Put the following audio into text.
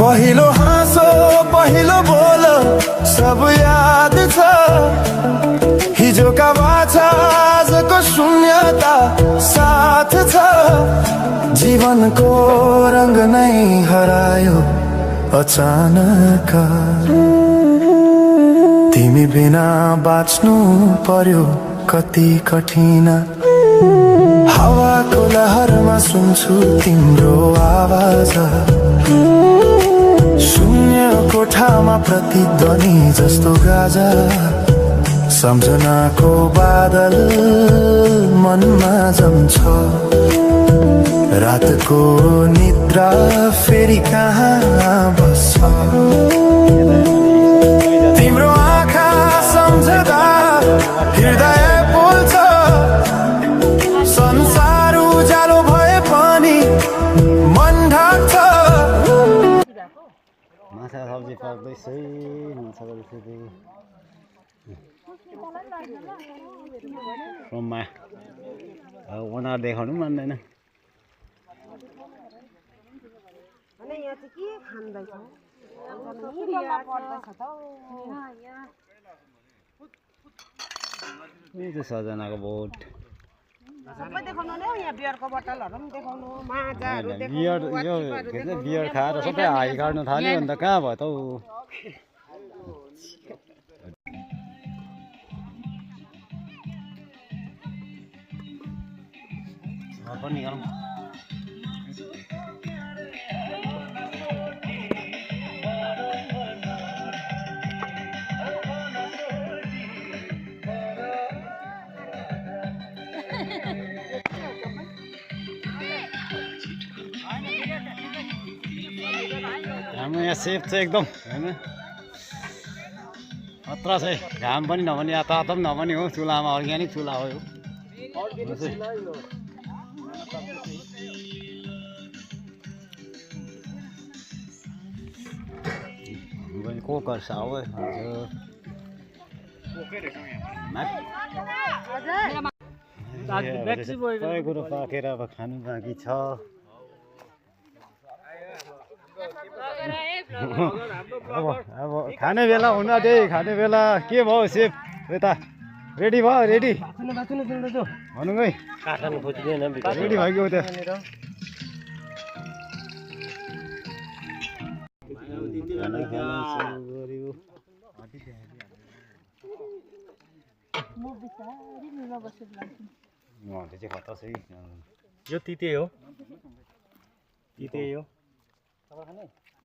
पहिलो हाँसो पहिलो बोलो सब याद छ हिजोका बाछा आजको शून्यता साथ छ जीवनको रंग नै हरायो अचानक तिमी बिना बाँच्नु पर्यो कति कठिन हावाको लहरमा सुन्छु तिम्रो आवाज शून्य कोठामा प्रतिध्वनि जस्तो गाजा सम्झनाको बादल मनमा जम्छ रातको निद्रा फेरि कहाँ बस्छ तिम्रो आँखा सम्झदा हृदय बोल्छ संसार उज्यालो भए पनि मन ढाक्छ माछा सब्जी पाक्दैछ सोममा उनीहरू देखाउनु पनि मान्दैन सजनाको बोट बियर खाएर सबै हाई काट्नु थाल्यो अन्त कहाँ भयो त पनि गरौँ हाम्रो यहाँ सेफ छ एकदम हैन खतरा छ घाम पनि नभने या तातो पनि नभने हो चुलामा अर्ग्यानिक चुला हो यो कोकर साउ सबै कुरो पाकेर अब खानु बाँकी छ अब खाने बेला हुन आँट्यो खाने बेला के भयो सेफ यता रेडी भयो रेडी भनौँ है रेडी भयो कि उता चाहिँ खतरा छ यो तिते हो तिते हो